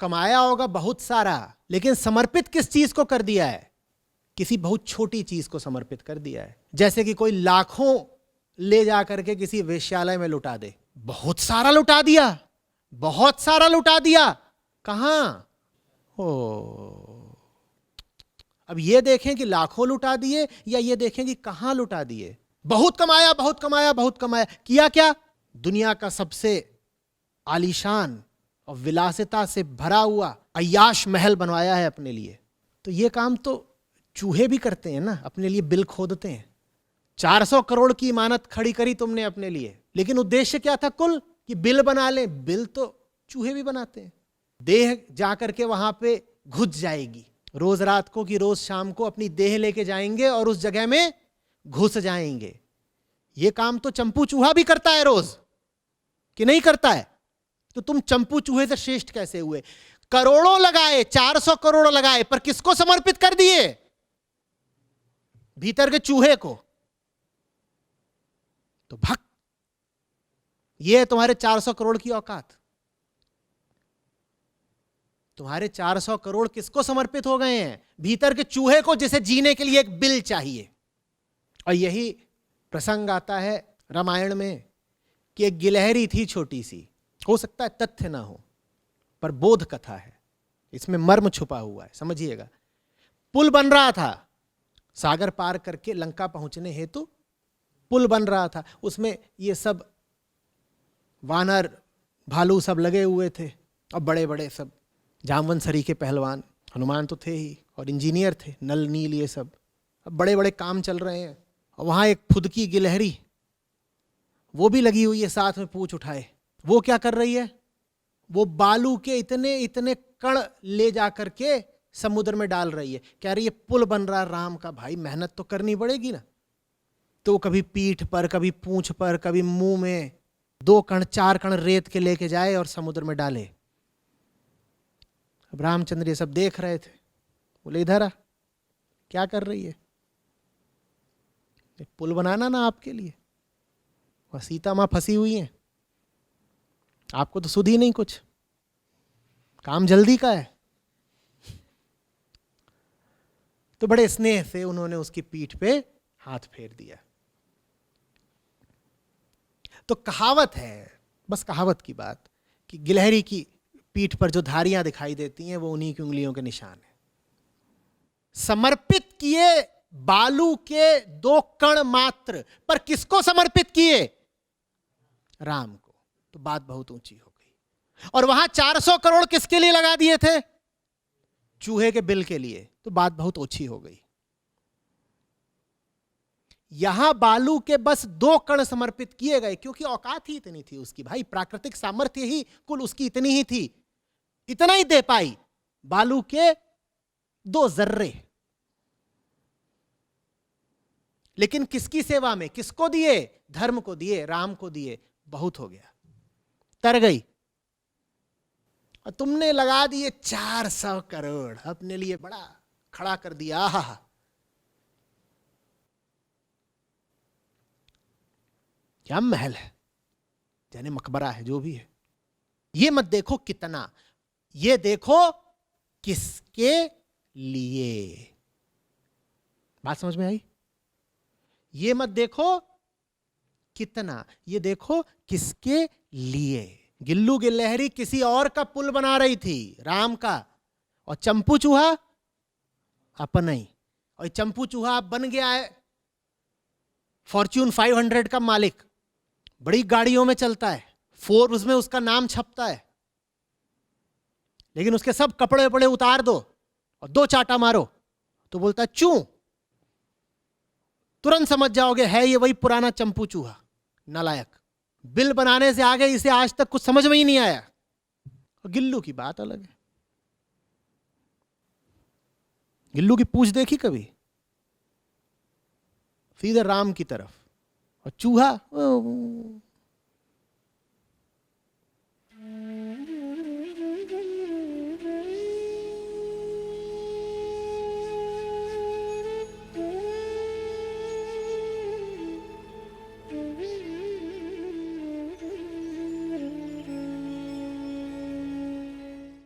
कमाया होगा बहुत सारा, लेकिन समर्पित किस चीज को कर दिया है? किसी बहुत छोटी चीज को समर्पित कर दिया है। जैसे कि कोई लाखों ले जा करके किसी वेश्यालय में लुटा दे, बहुत सारा लुटा दिया, बहुत सारा लुटा दिया। कहां? ओ, अब ये देखें कि लाखों लुटा दिए या ये देखें कि कहां लुटा दिए। बहुत कमाया, बहुत कमाया, बहुत कमाया। किया क्या? दुनिया का सबसे आलीशान और विलासिता से भरा हुआ अय्याश महल बनवाया है अपने लिए। तो ये काम तो चूहे भी करते हैं ना, अपने लिए बिल खोदते हैं। 400 करोड़ की इमारत खड़ी करी तुमने अपने लिए, लेकिन उद्देश्य क्या था? कुल कि बिल बना लें। बिल तो चूहे भी बनाते हैं। देह जाकर के वहां पे घुस जाएगी, रोज रात को कि रोज शाम को अपनी देह लेके जाएंगे और उस जगह में घुस जाएंगे। ये काम तो चंपू चूहा भी करता है रोज, कि नहीं करता है? तो तुम चंपू चूहे से श्रेष्ठ कैसे हुए? करोड़ों लगाए, 400 करोड़ लगाए, पर किसको समर्पित कर दिए? भीतर के चूहे को। तो भक्त, ये है तुम्हारे 400 करोड़ की औकात। तुम्हारे 400 करोड़ किसको समर्पित हो गए हैं? भीतर के चूहे को, जिसे जीने के लिए एक बिल चाहिए। और यही प्रसंग आता है रामायण में कि एक गिलहरी थी छोटी सी। हो सकता है तथ्य ना हो, पर बोध कथा है, इसमें मर्म छुपा हुआ है, समझिएगा। पुल बन रहा था, सागर पार करके लंका पहुंचने हेतु पुल बन रहा था। उसमें ये सब वानर भालू सब लगे हुए थे, और बड़े बड़े सब जामवंशरी के पहलवान, हनुमान तो थे ही, और इंजीनियर थे, नल नील ये सब। अब बड़े बड़े काम चल रहे हैं, और वहां एक फुदकी गिलहरी वो भी लगी हुई है साथ में, पूंछ उठाए। वो क्या कर रही है? वो बालू के इतने इतने कण ले जा करके समुद्र में डाल रही है। कह रही है पुल बन रहा राम का, भाई मेहनत तो करनी पड़ेगी ना। तो कभी पीठ पर, कभी पूंछ पर, कभी मुंह में 2 कण 4 कण रेत के लेके जाए और समुद्र में डाले। अब रामचंद्र ये सब देख रहे थे, बोले इधर आ, क्या कर रही है? पुल बनाना ना आपके लिए, वह सीता मां फंसी हुई हैं, आपको तो सुध ही नहीं कुछ, काम जल्दी का है। तो बड़े स्नेह से उन्होंने उसकी पीठ पे हाथ फेर दिया। तो कहावत है, बस कहावत की बात, कि गिलहरी की पीठ पर जो धारियां दिखाई देती हैं वो उन्हीं की उंगलियों के निशान है। समर्पित किए बालू के 2 कण मात्र, पर किसको समर्पित किए? राम को। तो बात बहुत ऊंची हो गई। और वहां 400 करोड़ किसके लिए लगा दिए थे? चूहे के बिल के लिए। तो बात बहुत ओछी हो गई। यहां बालू के बस 2 कण समर्पित किए गए, क्योंकि औकात ही इतनी थी उसकी, भाई प्राकृतिक सामर्थ्य ही कुल उसकी इतनी ही थी, इतना ही दे पाई। बालू के 2 जर्रे। लेकिन किसकी सेवा में? किसको दिए? धर्म को दिए, राम को दिए। बहुत हो गया, तर गई। और तुमने लगा दिए 400 करोड़, अपने लिए बड़ा खड़ा कर दिया। आहा, क्या महल है, यानी मकबरा है, जो भी है। ये मत देखो कितना, ये देखो किसके लिए। बात समझ में आई? ये मत देखो कितना, ये देखो किसके लिए। गिल्लू गिलहरी किसी और का पुल बना रही थी, राम का, और चंपू चूहा अपना ही। और चंपू चूहा बन गया है फॉर्च्यून 500 का मालिक, बड़ी गाड़ियों में चलता है, फोर्ब्स में उसका नाम छपता है। लेकिन उसके सब कपड़े वपड़े उतार दो और 2 चाटा मारो तो बोलता है चू, तुरंत समझ जाओगे है ये वही पुराना चंपू चूहा, नालायक। बिल बनाने से आगे इसे आज तक कुछ समझ में ही नहीं आया। और गिल्लू की बात अलग है। गिल्लू की पूंछ देखी कभी? सीधे राम की तरफ। और चूहा